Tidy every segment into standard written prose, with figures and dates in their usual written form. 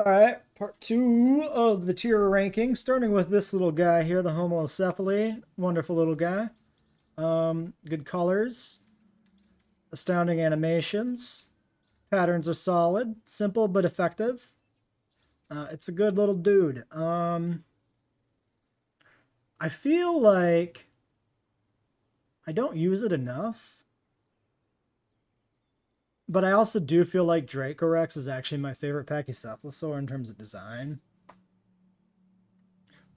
All right, part two of the tier ranking, starting with this little guy here, the Homocephaly. Wonderful little guy. Good colors, astounding animations, patterns are solid, simple but effective. It's a good little dude. I feel like I don't use it enough, but I also do feel like Dracorex is actually my favorite Pachycephalosaur in terms of design.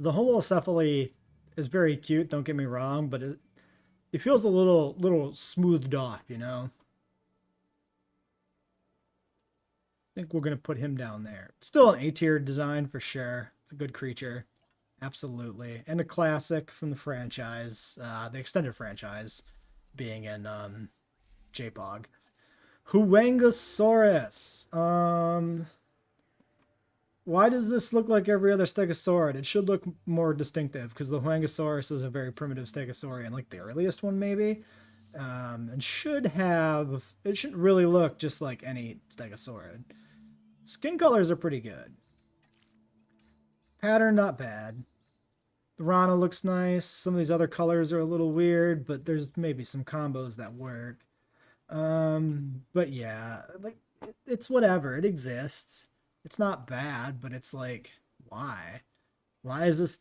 The Homocephaly is very cute, don't get me wrong, but it feels a little smoothed off, you know. I think we're gonna put him down there. Still an A tier design for sure. It's a good creature, absolutely, and a classic from the franchise, the extended franchise, being in JPOG. Huangosaurus. Why does this look like every other Stegosaurid? It should look more distinctive because the Huangosaurus is a very primitive Stegosaurian, like the earliest one maybe, and it shouldn't really look just like any Stegosaurid. Skin colors are pretty good. Pattern not bad. The Rana looks nice. Some of these other colors are a little weird, but there's maybe some combos that work. But yeah, like it's whatever. It exists. It's not bad, but it's like, why? Why is this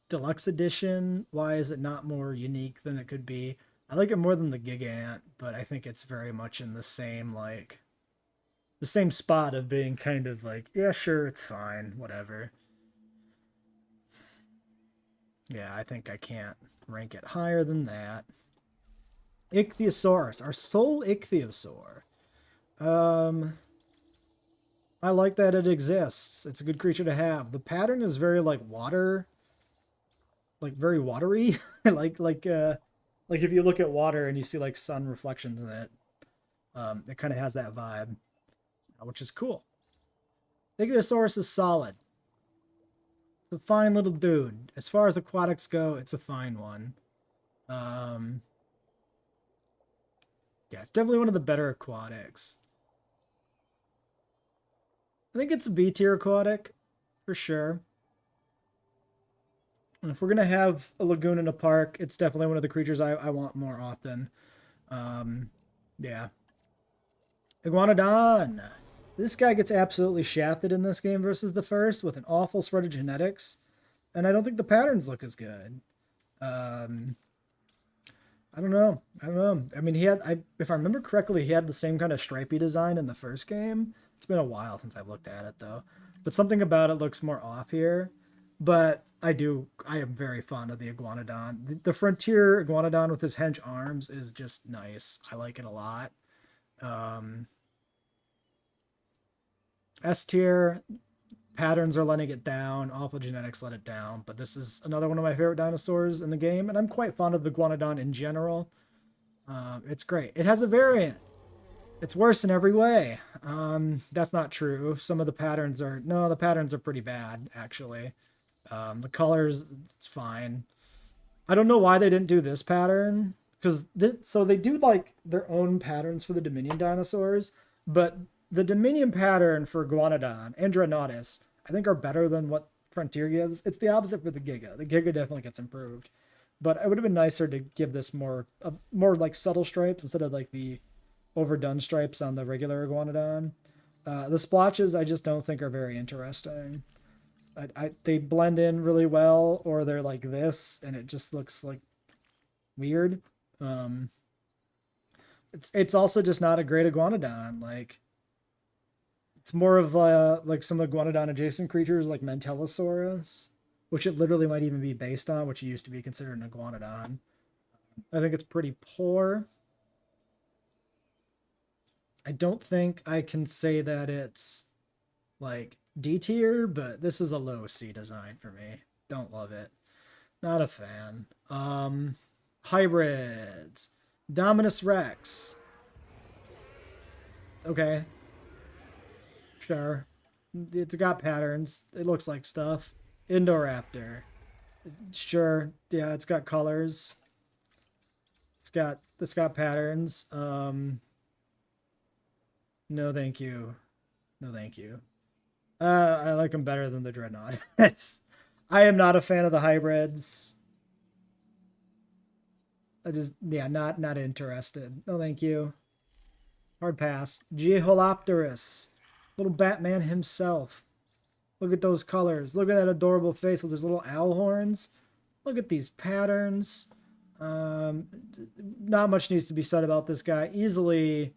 deluxe edition? Why is it not more unique than it could be? I like it more than the Gigant, but I think it's very much in the same spot of being kind of like, yeah, sure, it's fine, whatever. Yeah, I think I can't rank it higher than that. Ichthyosaurus, our sole ichthyosaur. Um, I like that it exists. It's a good creature to have. The pattern is very like water, like very watery, like if you look at water and you see like sun reflections in it, it kind of has that vibe, which is cool. Ichthyosaurus is solid. It's a fine little dude. As far as aquatics go, it's a fine one. Um, yeah, it's definitely one of the better aquatics. I think it's a B tier aquatic for sure. And if we're gonna have a lagoon in a park, it's definitely one of the creatures I want more often. Um, yeah, Iguanodon. This guy gets absolutely shafted in this game versus the first with an awful spread of genetics, and I don't think the patterns look as good. Um, I don't know. I don't know. I mean, if I remember correctly, he had the same kind of stripy design in the first game. It's been a while since I've looked at it though, but something about it looks more off here. But I am very fond of the Iguanodon. The Frontier Iguanodon with his hench arms is just nice. I like it a lot. Um, S tier patterns are letting it down. Awful genetics let it down. But this is another one of my favorite dinosaurs in the game, and I'm quite fond of the Iguanodon in general. It's great. It has a variant. It's worse in every way. That's not true. Some of the patterns are no, the patterns are pretty bad actually. The colors, it's fine. I don't know why they didn't do this pattern because so they do like their own patterns for the Dominion dinosaurs, but the Dominion pattern for Guanodon and Dronautis, I think, are better than what Frontier gives. It's the opposite for the Giga. The Giga definitely gets improved, but it would have been nicer to give this more like subtle stripes instead of like the overdone stripes on the regular Iguanodon. The splotches I just don't think are very interesting. They blend in really well, or they're like this, and it just looks like weird. Um, it's also just not a great iguanodon. Like it's more of like some of the iguanodon adjacent creatures like Mantellosaurus, which it literally might even be based on, which used to be considered an iguanodon. I think it's pretty poor. I don't think I can say that it's like D tier, but this is a low C design for me. Don't love it. Not a fan. Hybrids. Dominus Rex. Okay, sure. It's got patterns. It looks like stuff. Indoraptor. Sure. Yeah, it's got colors. It's got patterns. No thank you. No thank you. I like them better than the Dreadnought. I am not a fan of the hybrids. I just, yeah, not interested. No, thank you. Hard pass. Geholopterus. Little Batman himself. Look at those colors. Look at that adorable face with his little owl horns. Look at these patterns. Not much needs to be said about this guy. Easily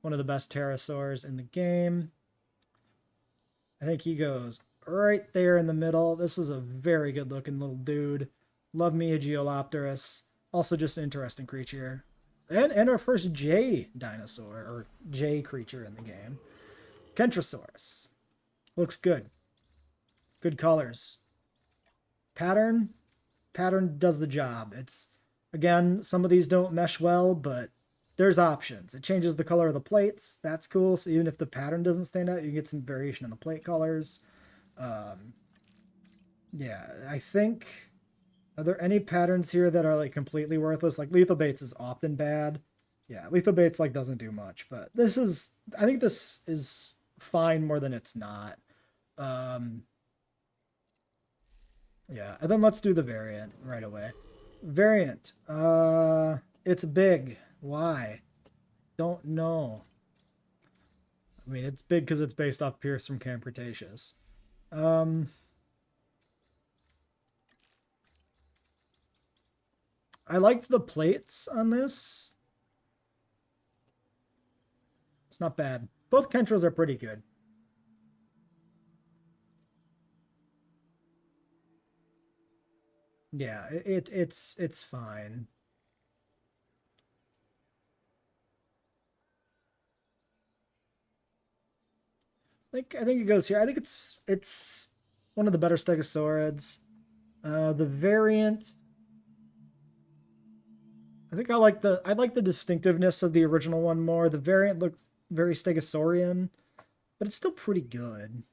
one of the best pterosaurs in the game. I think he goes right there in the middle. This is a very good looking little dude. Love me a Geolopterus. Also just an interesting creature. And our first J dinosaur, or J creature in the game. Kentrosaurus. Looks good. Good colors. Pattern does the job. It's, again, some of these don't mesh well, but there's options. It changes the color of the plates. That's cool. So even if the pattern doesn't stand out, you get some variation in the plate colors. Yeah, I think, are there any patterns here that are like completely worthless? Like Lethal Baits is often bad. Yeah, Lethal Baits like doesn't do much, but this is, I think this is fine more than it's not. Yeah, and then let's do the variant right away. Variant. It's big. Why? Don't know. I mean, it's big because it's based off Pierce from Camp Cretaceous. I liked the plates on this. It's not bad. Both Kentros are pretty good. Yeah, it's fine. I think it goes here. I think it's one of the better Stegosaurids. The variant, I think I like the distinctiveness of the original one more. The variant looks very Stegosaurian, but it's still pretty good.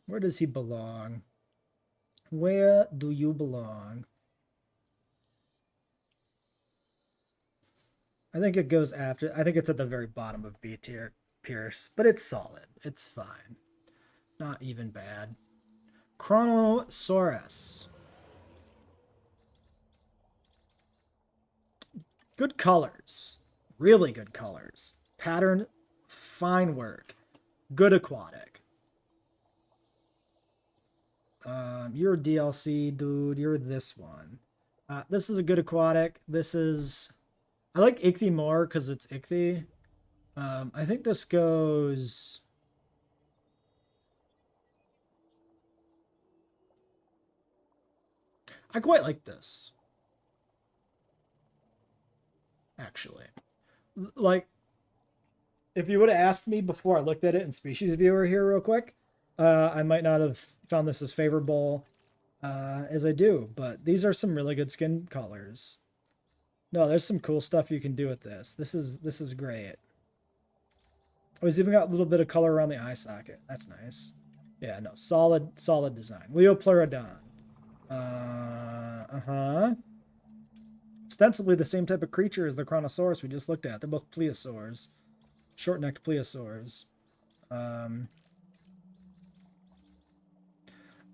Where does he belong? Where do you belong? I think it goes after. I think it's at the very bottom of B tier, Pierce, but it's solid. It's fine. Not even bad. Chronosaurus. Good colors. Really good colors. Pattern, fine work. Good aquatic. You're a DLC, dude. You're this one. This is a good aquatic. This is... I like Ichthy more because it's Ichthy. I think this goes... I quite like this. Actually. Like, if you would have asked me before I looked at it in Species Viewer here real quick, I might not have found this as favorable as I do, but these are some really good skin colors. No, there's some cool stuff you can do with this. This is great. Oh, he's even got a little bit of color around the eye socket. That's nice. Yeah, no, solid design. Leopleurodon. Uh-huh. Ostensibly the same type of creature as the Chronosaurus we just looked at. They're both plesiosaurs. Short-necked plesiosaurs.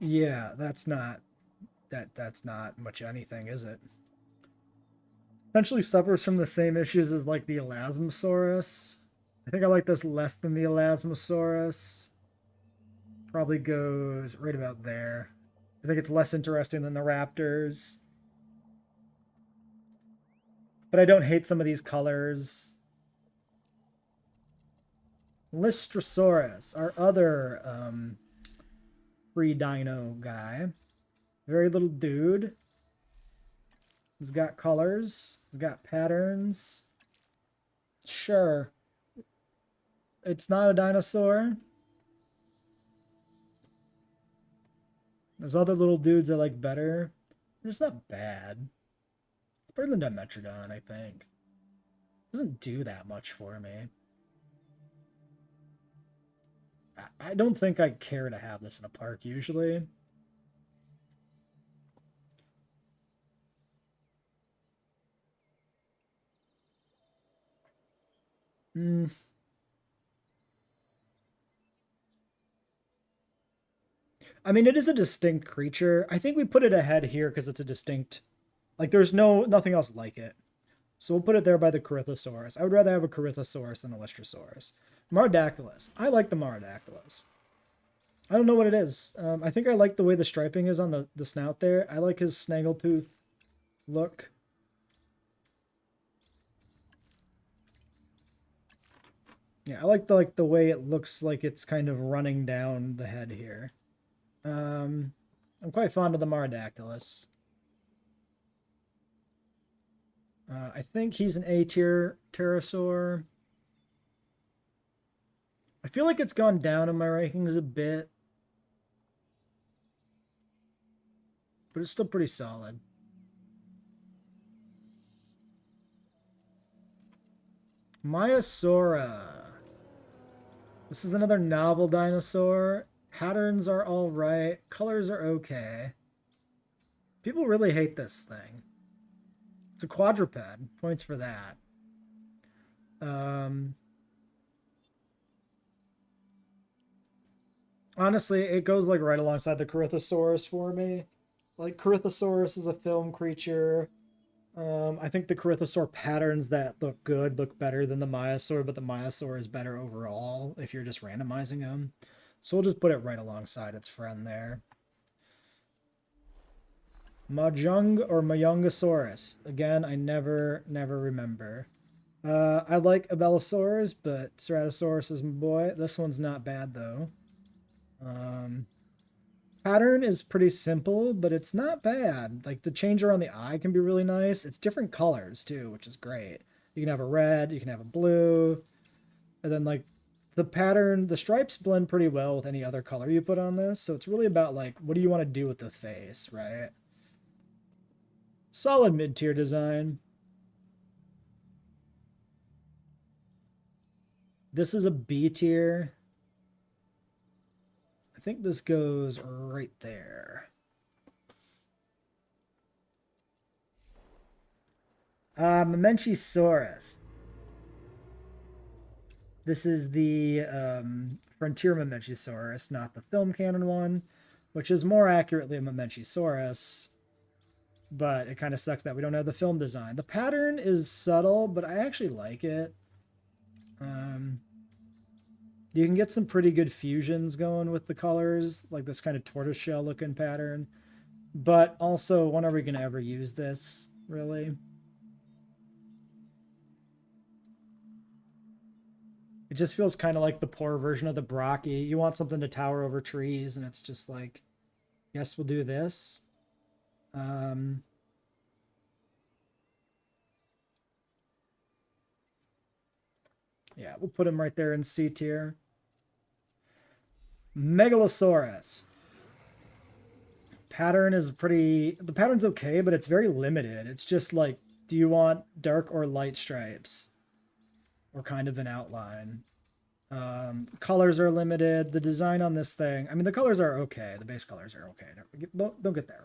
Yeah, that's not much anything, is it? Essentially suffers from the same issues as like the Elasmosaurus. I think I like this less than the Elasmosaurus. Probably goes right about there. I think it's less interesting than the Raptors. But I don't hate some of these colors. Lystrosaurus, our other free dino guy. Very little dude. He's got colors. He's got patterns. Sure. It's not a dinosaur. There's other little dudes I like better. They're just not bad. It's better than Dimetrodon, I think. It doesn't do that much for me. I don't think I care to have this in a park usually. Mm. I mean, it is a distinct creature. I think we put it ahead here because it's a distinct. Like, there's nothing else like it. So we'll put it there by the Corythosaurus. I would rather have a Corythosaurus than a Lystrosaurus. Marodactylus. I like the Marodactylus. I don't know what it is. I think I like the way the striping is on the snout there. I like his snaggletooth look. Yeah, I like the way it looks like it's kind of running down the head here. I'm quite fond of the Marodactylus. I think he's an A tier pterosaur. I feel like it's gone down in my rankings a bit, but it's still pretty solid. Maiasaura. This is another novel dinosaur. Patterns are all right. Colors are okay. People really hate this thing. It's a quadruped. Points for that. Honestly, it goes like right alongside the Corythosaurus for me. Like Corythosaurus is a film creature. I think the Corythosaur patterns that look good look better than the Maiasaur, but the Maiasaur is better overall if you're just randomizing them. So we'll just put it right alongside its friend there. Mahjong or Mayungasaurus. Again, I never remember. I like Abelisaurus, but Ceratosaurus is my boy. This one's not bad though. Pattern is pretty simple, but it's not bad. Like the change around the eye can be really nice. It's different colors too, which is great. You can have a red, you can have a blue, and then like the pattern, the stripes blend pretty well with any other color you put on this. So it's really about like, what do you want to do with the face, right? Solid mid-tier design. This is a B tier. I think this goes right there. Mamenchisaurus. This is the Frontier Mamenchisaurus, not the film canon one, which is more accurately a Mamenchisaurus. But it kind of sucks that we don't have the film design. The pattern is subtle, but I actually like it. You can get some pretty good fusions going with the colors, like this kind of tortoiseshell looking pattern. But also, when are we going to ever use this, really? It just feels kind of like the poor version of the Brocky. You want something to tower over trees, and it's just like, yes, we'll do this. Yeah, we'll put him right there in C tier. Megalosaurus. Pattern is pretty. The pattern's okay, but it's very limited. It's just like, do you want dark or light stripes? Or kind of an outline. Colors are limited. The design on this thing, I mean, the colors are okay. The base colors are okay. Don't get that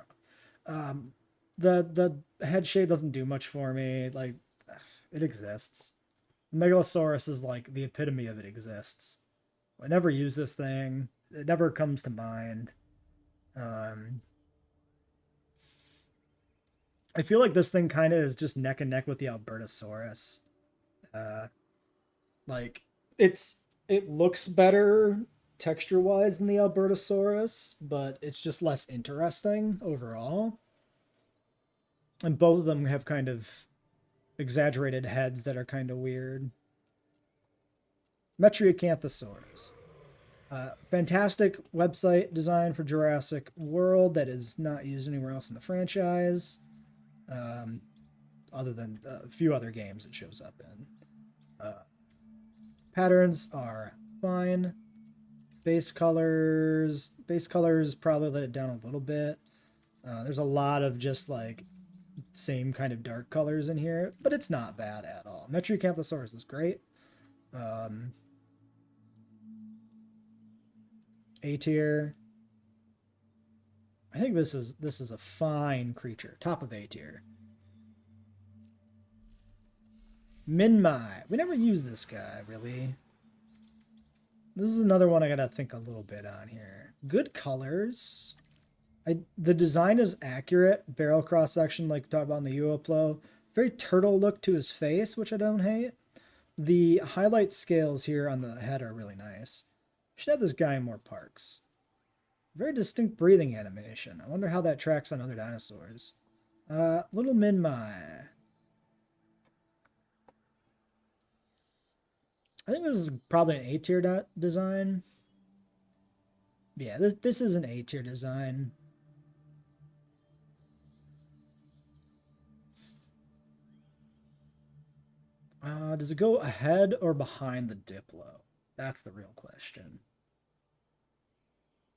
wrong. The head shape doesn't do much for me. Like, it exists. Megalosaurus is like the epitome of it exists. I never use this thing. It never comes to mind. I feel like this thing kind of is just neck and neck with the Albertosaurus. Like it looks better texture wise than the Albertosaurus, but it's just less interesting overall. And both of them have kind of exaggerated heads that are kind of weird. Metriacanthosaurus. Fantastic website design for Jurassic World that is not used anywhere else in the franchise, other than a few other games it shows up in. Patterns are fine. Base colors probably let it down a little bit. There's a lot of just like same kind of dark colors in here, but it's not bad at all. Metriacanthosaurus is great. A tier. I think this is a fine creature. Top of A tier. Minmai. We never use this guy, really. This is another one I gotta think a little bit on here. Good colors. The design is accurate. Barrel cross section, like we talked about in the Uoplo. Very turtle look to his face, which I don't hate. The highlight scales here on the head are really nice. Should have this guy in more parks. Very distinct breathing animation. I wonder how that tracks on other dinosaurs. Little Minmai. I think this is probably an A-tier design. Yeah, this is an A-tier design. Does it go ahead or behind the Diplo? That's the real question.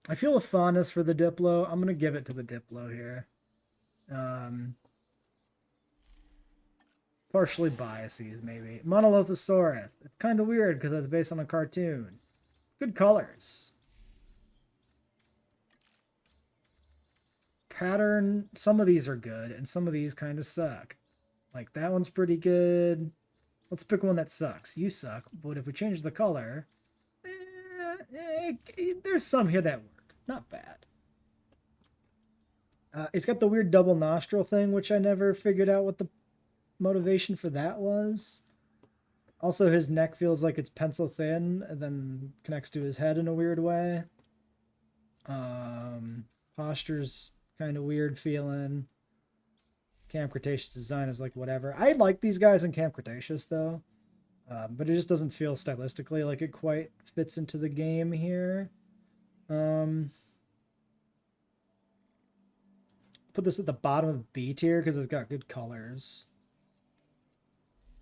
I feel a fondness for the Diplo. I'm going to give it to the Diplo here. Partially biases, maybe. Monolithosaurus. It's kind of weird because it's based on a cartoon. Good colors. Pattern. Some of these are good, and some of these kind of suck. Like, that one's pretty good. Let's pick one that sucks. You suck, but if we change the color, there's some here that work. Not bad. It's got the weird double nostril thing, which I never figured out what the motivation for that was. Also, his neck feels like it's pencil thin and then connects to his head in a weird way. Posture's kind of weird feeling. Camp Cretaceous design is like whatever. I like these guys in Camp Cretaceous though, but it just doesn't feel stylistically like it quite fits into the game here. Put this at the bottom of B tier because it's got good colors.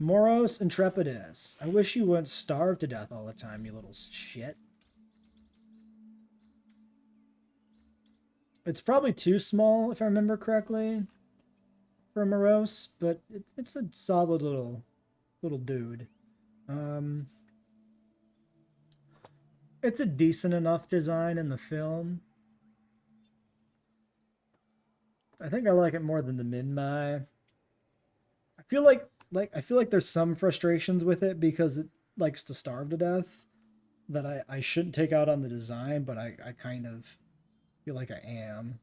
Moros Intrepidus. I wish you wouldn't starve to death all the time, you little shit. It's probably too small, if I remember correctly, for a Morose, but it's a solid little dude. It's a decent enough design in the film. I think I like it more than the Minmai. I feel like there's some frustrations with it because it likes to starve to death that I shouldn't take out on the design, but I kind of feel like I am.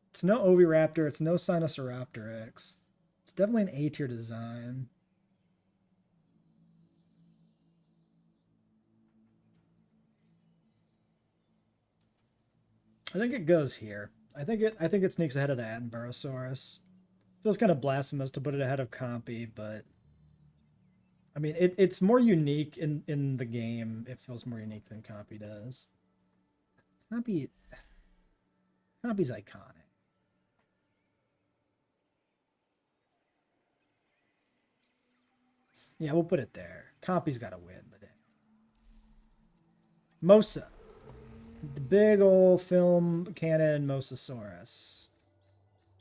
It's no Oviraptor, it's no Sinosauropteryx. It's definitely an A-tier design. I think it goes here. I think it sneaks ahead of the Attenborosaurus. Feels kind of blasphemous to put it ahead of Compy, but I mean it's more unique in the game. It feels more unique than Compy does. Compy's iconic. Yeah, we'll put it there. Compy's got to win the day. Mosa. The big old film canon Mosasaurus.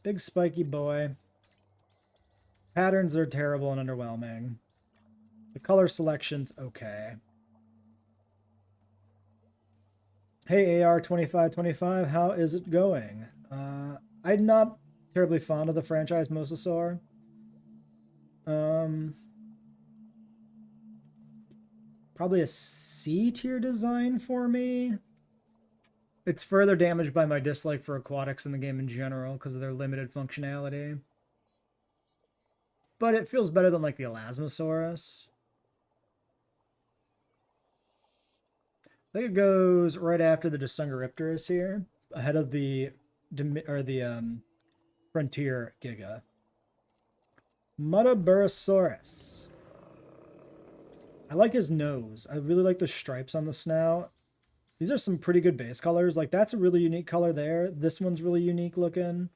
Big spiky boy. Patterns are terrible and underwhelming. The color selection's okay. Hey AR2525, how is it going? I'm not terribly fond of the franchise Mosasaur. Probably a C tier design for me. It's further damaged by my dislike for aquatics in the game in general because of their limited functionality. But it feels better than like the Elasmosaurus. I think it goes right after the Desungaripterus here, ahead of the Frontier Giga. Mutaburosaurus. I like his nose. I really like the stripes on the snout. These are some pretty good base colors. Like, that's a really unique color there. This one's really unique looking.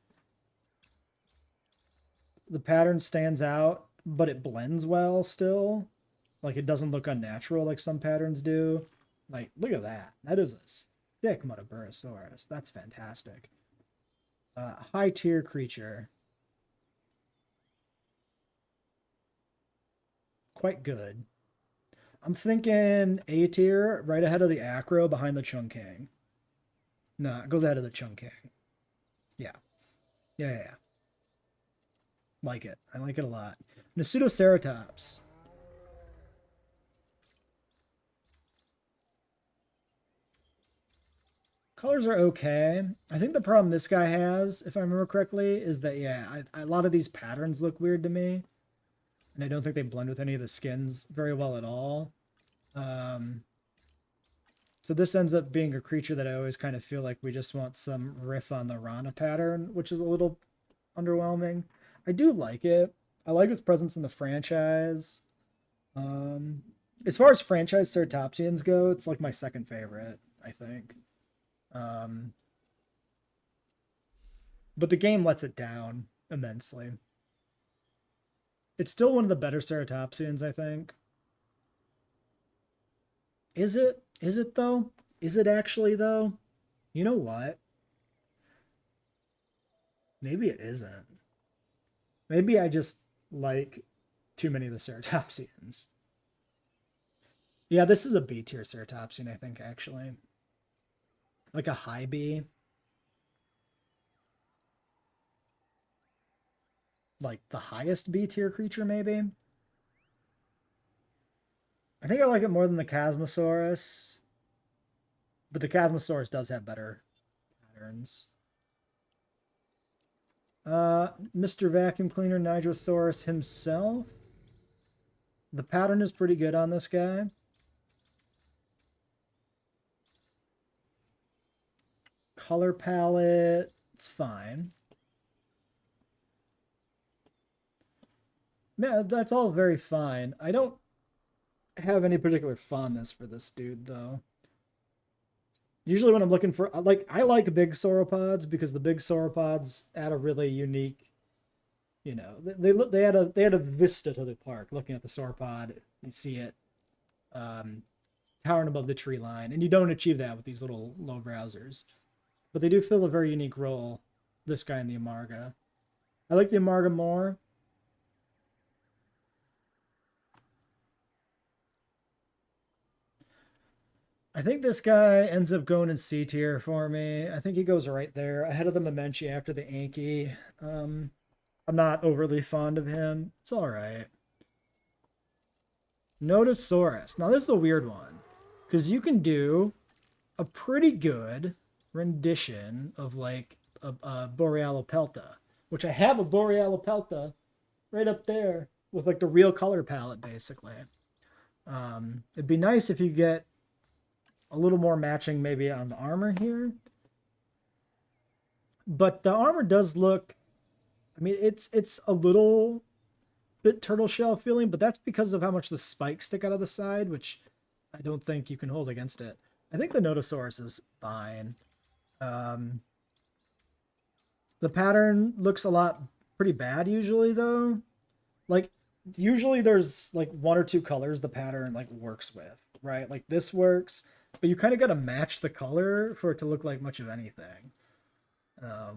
The pattern stands out, but it blends well still. Like, it doesn't look unnatural like some patterns do. Like, look at that. That is a sick Mutaburosaurus. That's fantastic. High tier creature. Quite good. I'm thinking A tier, right ahead of the Acro, behind the Chungking. No, it goes ahead of the Chungking. Yeah. Yeah, yeah, yeah. Like it. I like it a lot. Pseudoceratops. Colors are okay. I think the problem this guy has, if I remember correctly, is that, yeah, a lot of these patterns look weird to me. And I don't think they blend with any of the skins very well at all. So this ends up being a creature that I always kind of feel like we just want some riff on the Rana pattern, which is a little underwhelming. I do like it. I like its presence in the franchise. Um, as far as franchise Ceratopsians go, it's like my second favorite, I think. Um, but the game lets it down immensely. It's still one of the better Ceratopsians, I think. Is it? Is it though? Is it actually though? You know what? Maybe it isn't. Maybe I just like too many of the Ceratopsians. Yeah, this is a B tier Ceratopsian, I think, actually. Like a high B. Like the highest B tier creature, maybe. I think I like it more than the Chasmosaurus. But the Chasmosaurus does have better patterns. Mr. Vacuum Cleaner Nigrosaurus himself. The pattern is pretty good on this guy. Color palette, it's fine. Yeah, that's all very fine. I don't have any particular fondness for this dude, though. Usually when I'm looking for, like, I like big sauropods because the big sauropods add a really unique, you know, they had a vista to the park. Looking at the sauropod, you see it towering above the tree line, and you don't achieve that with these little low browsers. But they do fill a very unique role. This guy and the Amarga. I like the Amarga more. I think this guy ends up going in C tier for me. I think he goes right there ahead of the Momenchi after the Anki. I'm not overly fond of him. It's all right. Notosaurus. Now this is a weird one because you can do a pretty good rendition of like a Borealopelta, which I have a Borealopelta right up there with like the real color palette basically. It'd be nice if you get a little more matching maybe on the armor here. But the armor does look, I mean, it's a little bit turtle shell feeling, but that's because of how much the spikes stick out of the side, which I don't think you can hold against it. I think the Notosaurus is fine. The pattern looks a lot pretty bad usually though. Like usually there's like one or two colors the pattern like works with, right? Like this works, but you kind of got to match the color for it to look like much of anything,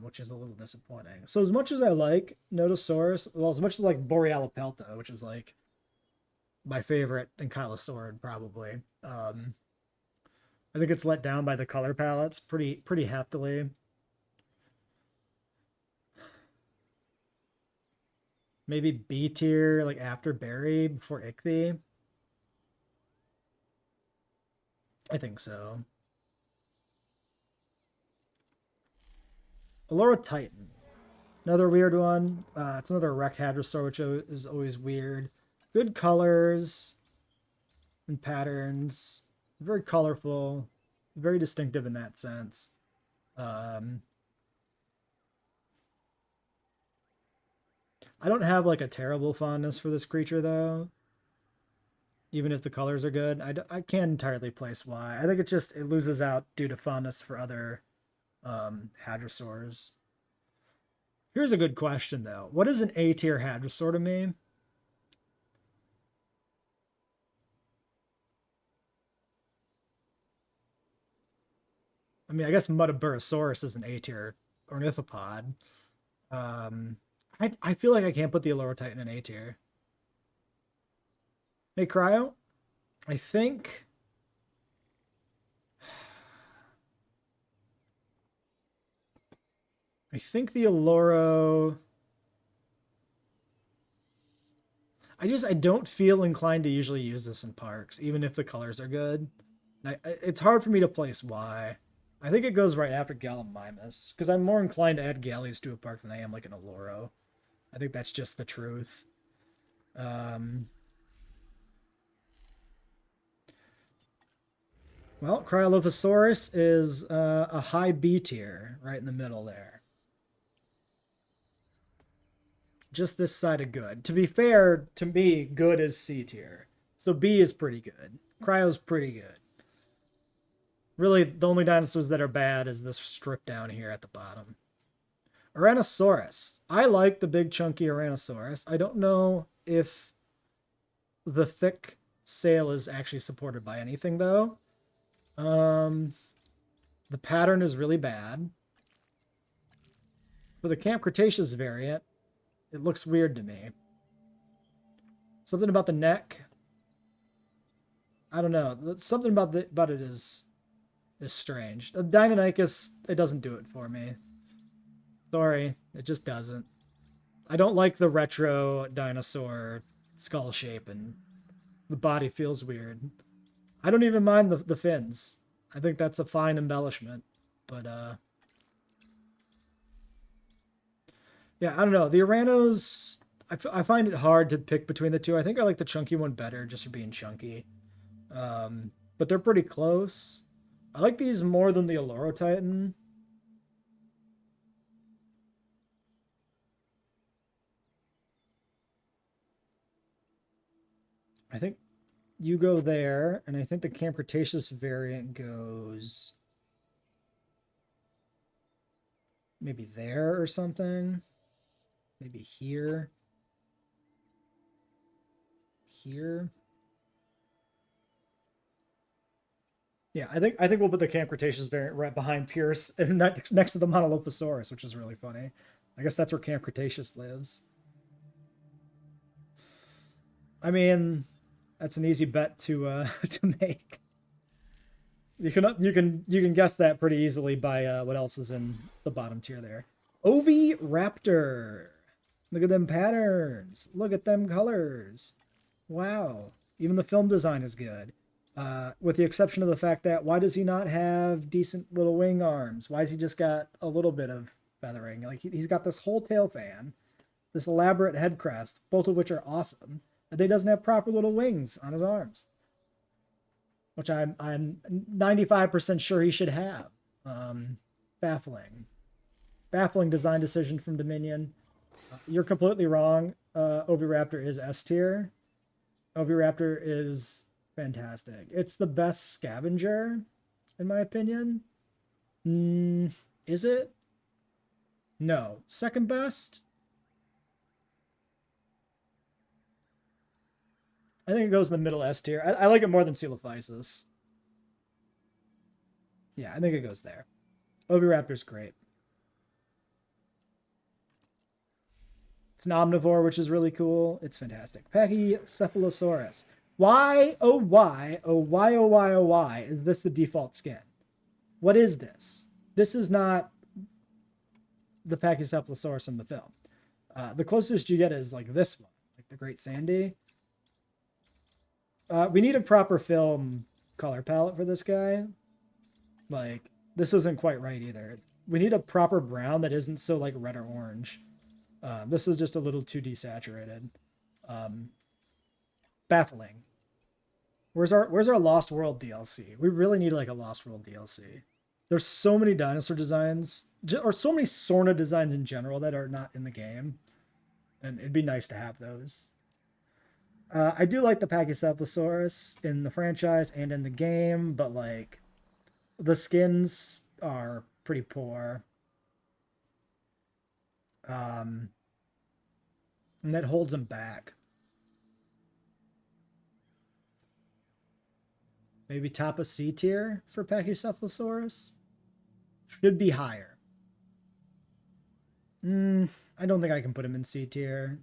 which is a little disappointing. So as much as I like Notosaurus, well, as much as like Borealopelta, which is like my favorite Ankylosaurid probably, I think it's let down by the color palettes pretty heftily. Maybe B tier, like after Berry, before Ichthy. I think so. Allura Titan. Another weird one. It's another erect hadrosaur, which is always weird. Good colors and patterns. Very colorful. Very distinctive in that sense. I don't have like a terrible fondness for this creature though. Even if the colors are good, I can't entirely place why. I think it just it loses out due to fondness for other hadrosaurs. Here's a good question though. What is an A tier hadrosaur to me? I mean, I guess Muttaburrasaurus is an A tier ornithopod. Um, I feel like I can't put the Allura Titan in A tier. Hey, Cryo, I think I think the Alloro... I don't feel inclined to usually use this in parks, even if the colors are good. It's hard for me to place why. I think it goes right after Gallimimus, because I'm more inclined to add galleys to a park than I am like an Alloro. I think that's just the truth. Well, Cryolophosaurus is a high B tier, right in the middle there. Just this side of good. To be fair, to me, good is C tier. So B is pretty good. Cryo's pretty good. Really, the only dinosaurs that are bad is this strip down here at the bottom. Ouranosaurus. I like the big chunky Ouranosaurus. I don't know if the thick sail is actually supported by anything, though. The pattern is really bad. For the Camp Cretaceous variant, it looks weird to me. Something about the neck. I don't know. Something about it is strange. The Deinonychus, it doesn't do it for me. Sorry, it just doesn't. I don't like the retro dinosaur skull shape, and the body feels weird. I don't even mind the fins. I think that's a fine embellishment, but yeah, I don't know. The Uranos, I find it hard to pick between the two. I think I like the chunky one better just for being chunky. But they're pretty close. I like these more than the Alloro Titan. I think you go there, and I think the Camp Cretaceous variant goes maybe there or something. Maybe here. Here. Yeah, I think we'll put the Camp Cretaceous variant right behind Pierce and next to the Monolithosaurus, which is really funny. I guess that's where Camp Cretaceous lives. I mean, that's an easy bet to to make. You can guess that pretty easily by what else is in the bottom tier there. Oviraptor. Look at them patterns. Look at them colors. Wow. Even the film design is good. With the exception of the fact that why does he not have decent little wing arms? Why has he just got a little bit of feathering? Like he's got this whole tail fan, this elaborate head crest, both of which are awesome, and he doesn't have proper little wings on his arms, which I'm 95% sure he should have. Baffling design decision from Dominion. You're completely wrong. Oviraptor is S tier. Oviraptor is fantastic. It's the best scavenger, in my opinion. Is it? No. Second best? I think it goes in the middle S tier. I like it more than Coelophysis. Yeah, I think it goes there. Oviraptor's great. It's an omnivore, which is really cool. It's fantastic. Pachycephalosaurus. Why, oh why, oh why, oh why, oh why is this the default skin? What is this? This is not the Pachycephalosaurus in the film. The closest you get is like this one, like the Great Sandy. We need a proper film color palette for this guy. Like, this isn't quite right either. We need a proper brown that isn't so like red or orange. This is just a little too desaturated. Baffling. Where's our Lost World DLC? We really need like a Lost World DLC. There's so many dinosaur designs, or so many Sorna designs in general that are not in the game, and it'd be nice to have those. I do like the Pachycephalosaurus in the franchise and in the game, but like the skins are pretty poor. And that holds them back. Maybe top of C tier for Pachycephalosaurus. Should be higher. I don't think I can put him in C tier.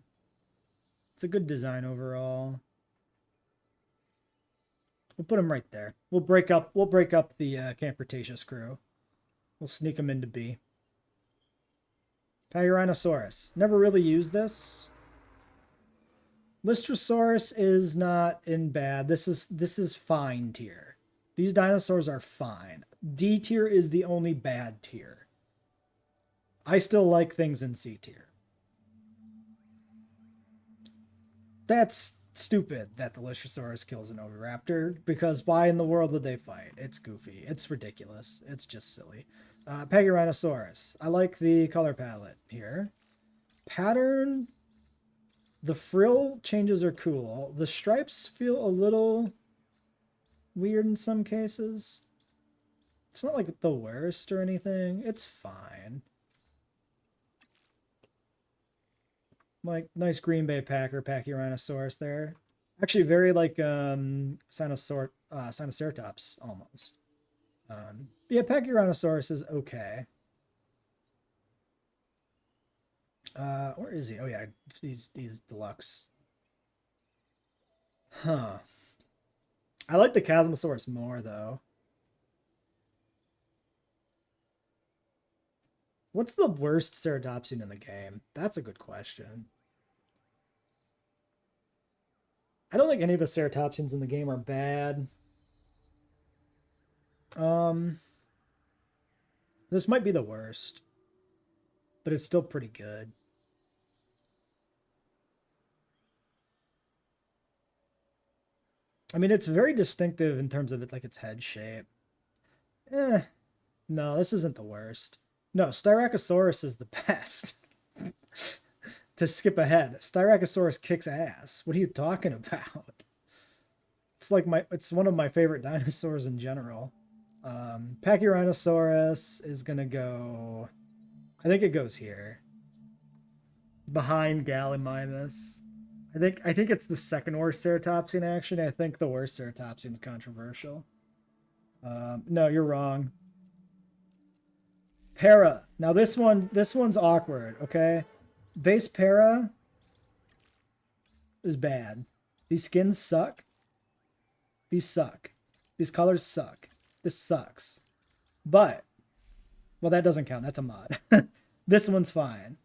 It's a good design overall. We'll put him right there. We'll break up the Camp Cretaceous crew. We'll sneak him into B. Paguranosaurus. Never really used this. Lystrosaurus is not in bad. This is fine tier. These dinosaurs are fine. D tier is the only bad tier. I still like things in C tier. That's stupid that the Lystrosaurus kills an Oviraptor, because why in the world would they fight? It's goofy. It's ridiculous. It's just silly. Paguranosaurus. I like the color palette here. Pattern. The frill changes are cool. The stripes feel a little weird in some cases. It's not like the worst or anything. It's fine. Like, nice Green Bay Packer Pachyrhinosaurus there. Actually, very like Sinoceratops almost. Yeah, Pachyrhinosaurus is okay. Where is he? Oh yeah, these deluxe. Huh. I like the Chasmosaurus more though. What's the worst ceratopsian in the game? That's a good question. I don't think any of the ceratopsians in the game are bad. This might be the worst, but it's still pretty good. I mean, it's very distinctive in terms of it, like its head shape. No, this isn't the worst. No, Styracosaurus is the best. To skip ahead, Styracosaurus kicks ass. What are you talking about? It's one of my favorite dinosaurs in general. Pachyrhinosaurus is gonna go. I think it goes here, behind Gallimimus. I think it's the second worst ceratopsian. Actually, I think the worst ceratopsian is controversial. No, you're wrong. Para. Now this one's awkward. Okay, base para is bad. These skins suck. These suck. These colors suck. This sucks. But, well, that doesn't count. That's a mod. This one's fine.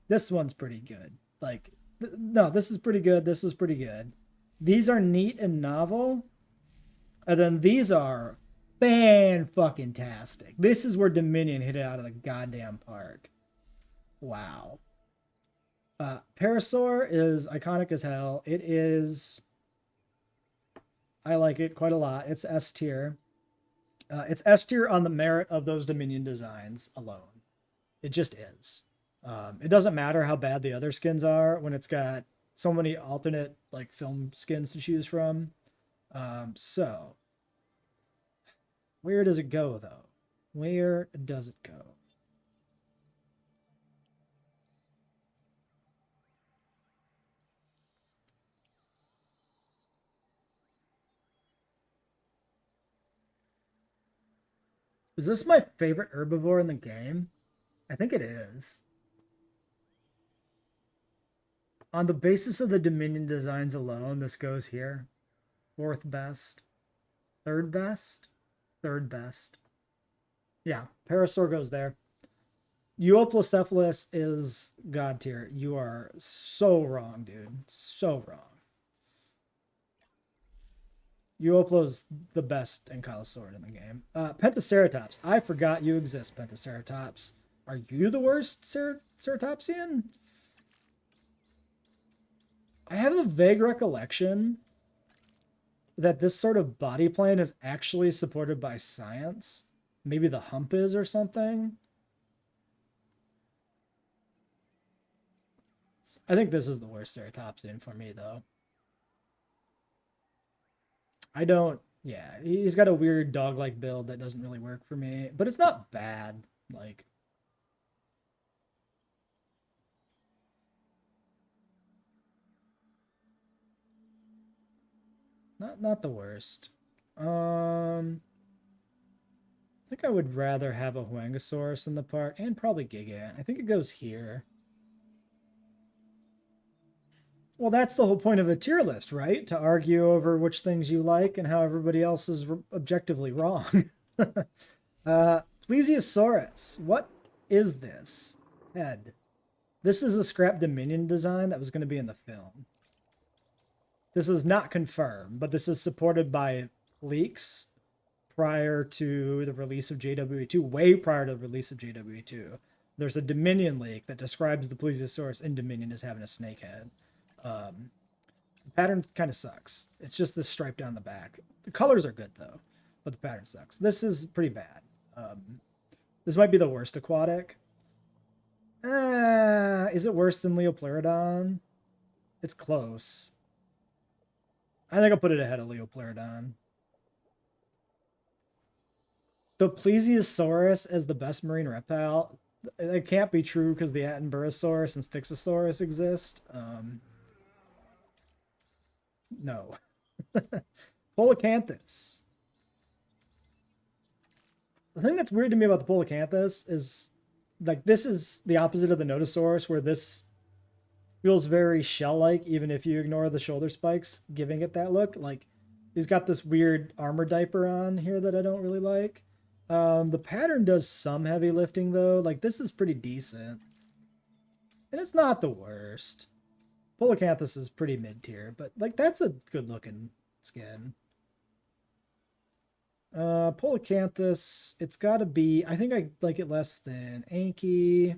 This one's pretty good. Like, no, this is pretty good. This is pretty good. These are neat and novel. And then these are fan-fucking-tastic. This is where Dominion hit it out of the goddamn park. Wow. Parasaur is iconic as hell. It is... I like it quite a lot. It's S tier. It's S tier on the merit of those Dominion designs alone. It just is. It doesn't matter how bad the other skins are when it's got so many alternate like film skins to choose from. So where does it go though? Where does it go? Is this my favorite herbivore in the game? I think it is. On the basis of the Dominion designs alone, this goes here. Fourth best. Third best? Third best. Yeah, Parasaur goes there. Euoplocephalus is god tier. You are so wrong, dude. So wrong. Euoplo's the best Ankylosaur in the game. Pentaceratops. I forgot you exist, Pentaceratops. Are you the worst ceratopsian? I have a vague recollection that this sort of body plan is actually supported by science. Maybe the hump is or something. I think this is the worst ceratopsian for me, though. I don't... Yeah, he's got a weird dog-like build that doesn't really work for me. But it's not bad. Like... Not the worst. I think I would rather have a Huangosaurus in the park, and probably Gigant. I think it goes here. Well, that's the whole point of a tier list, right? To argue over which things you like and how everybody else is objectively wrong. Plesiosaurus. What is this? head. This is a scrap Dominion design that was going to be in the film. This is not confirmed, but this is supported by leaks prior to the release of JWE2, way prior to the release of JWE2. There's a Dominion leak that describes the plesiosaurus in Dominion as having a snake head. The pattern kind of sucks. It's just this stripe down the back. The colors are good though, but the pattern sucks. This is pretty bad. This might be the worst aquatic. Is it worse than Leopleurodon? It's close. I think I'll put it ahead of Leopleurodon. The Plesiosaurus as the best marine reptile, it can't be true because the Attenborosaurus and Styxosaurus exist. No. Polacanthus. The thing that's weird to me about the Polacanthus is, like, this is the opposite of the Notosaurus, where this feels very shell-like, even if you ignore the shoulder spikes, giving it that look. Like, he's got this weird armor diaper on here that I don't really like. The pattern does some heavy lifting, though. Like, this is pretty decent. And it's not the worst. Polacanthus is pretty mid-tier, but, like, that's a good-looking skin. Polacanthus, it's got to be... I think I like it less than Anki.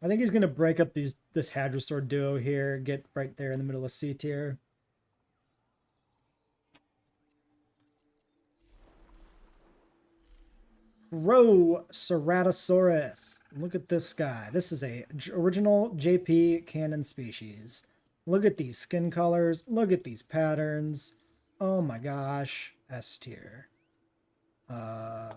I think he's going to break up this Hadrosaur duo here, get right there in the middle of C tier. Ceratosaurus. Look at this guy. This is a original JP canon species. Look at these skin colors. Look at these patterns. Oh my gosh. S tier. I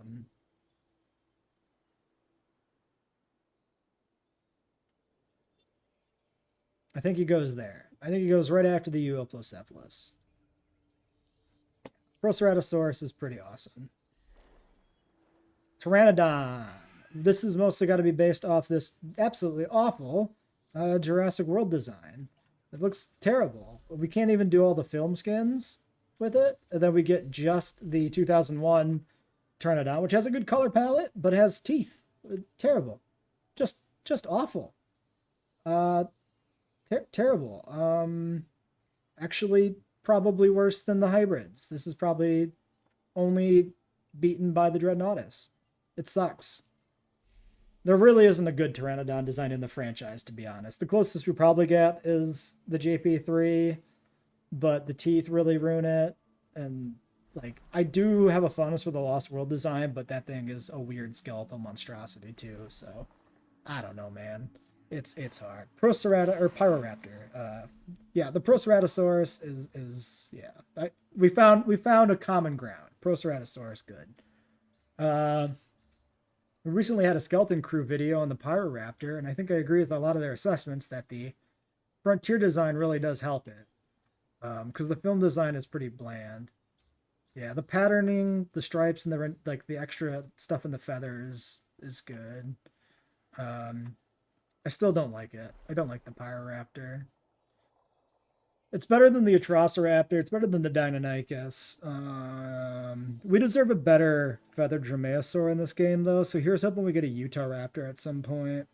think he goes there. I think he goes right after the Euoplocephalus. Proceratosaurus is pretty awesome. Pteranodon. This is mostly got to be based off this absolutely awful Jurassic World design. It looks terrible. We can't even do all the film skins with it. And then we get just the 2001 Pteranodon, which has a good color palette, but has teeth. Terrible. Just awful. Terrible. Actually, probably worse than the hybrids. This is probably only beaten by the Dreadnoughtus. It sucks. There really isn't a good Pteranodon design in the franchise, to be honest. The closest we probably get is the JP3, but the teeth really ruin it. And, like, I do have a fondness for the Lost World design, but that thing is a weird skeletal monstrosity, too. So, I don't know, man. It's hard. Procerata or Pyroraptor. Yeah, the Proceratosaurus is yeah. We found a common ground. Proceratosaurus, good. We recently had a Skeleton Crew video on the Pyroraptor, and I think I agree with a lot of their assessments that the Frontier design really does help it. Because the film design is pretty bland. Yeah, the patterning, the stripes, and the extra stuff in the feathers is good. I still don't like it. I don't like the Pyroraptor. It's better than the Atrociraptor. It's better than the Deinonychus. We deserve a better feathered Dromaeosaur in this game, though. So here's hoping we get a Utahraptor at some point.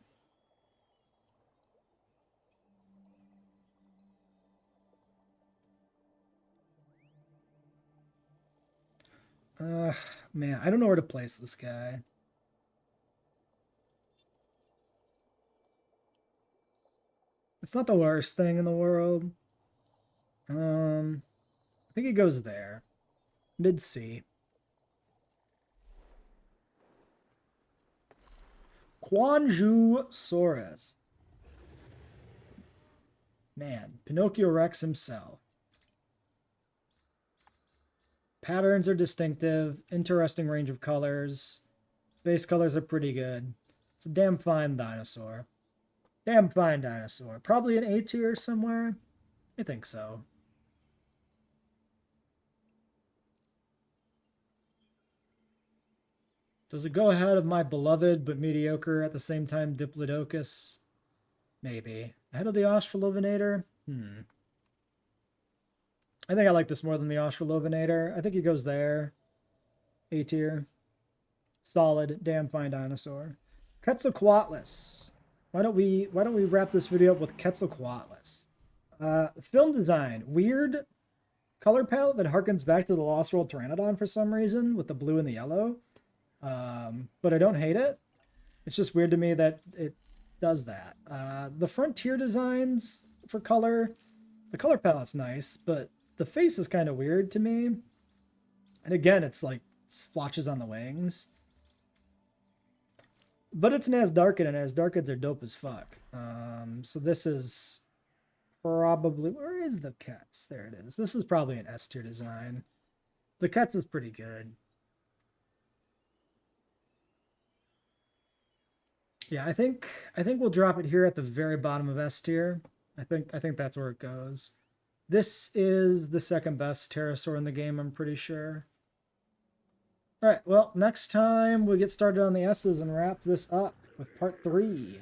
Man, I don't know where to place this guy. It's not the worst thing in the world. I think it goes there. Mid C. Quanjusaurus. Man, Pinocchio Rex himself. Patterns are distinctive. Interesting range of colors. Base colors are pretty good. It's a damn fine dinosaur. Damn fine dinosaur. Probably an A tier somewhere. I think so. Does it go ahead of my beloved but mediocre at the same time Diplodocus? Maybe. Ahead of the Australovenator? I think I like this more than the Australovenator. I think he goes there. A tier. Solid, damn fine dinosaur. Quetzalcoatlus. Why don't we wrap this video up with Quetzalcoatlus? Film design. Weird color palette that harkens back to the Lost World Pteranodon for some reason with the blue and the yellow. But I don't hate it. It's just weird to me that it does that. The frontier designs for color, the color palette's nice, but the face is kind of weird to me. And again, it's like splotches on the wings. But it's an Asdarkid, and Asdarkids are dope as fuck. So this is probably... Where is the Ketz? There it is. This is probably an S tier design. The Ketz is pretty good. Yeah, I think we'll drop it here at the very bottom of S tier. I think that's where it goes. This is the second best pterosaur in the game, I'm pretty sure. All right, well, next time we get started on the S's and wrap this up with part 3.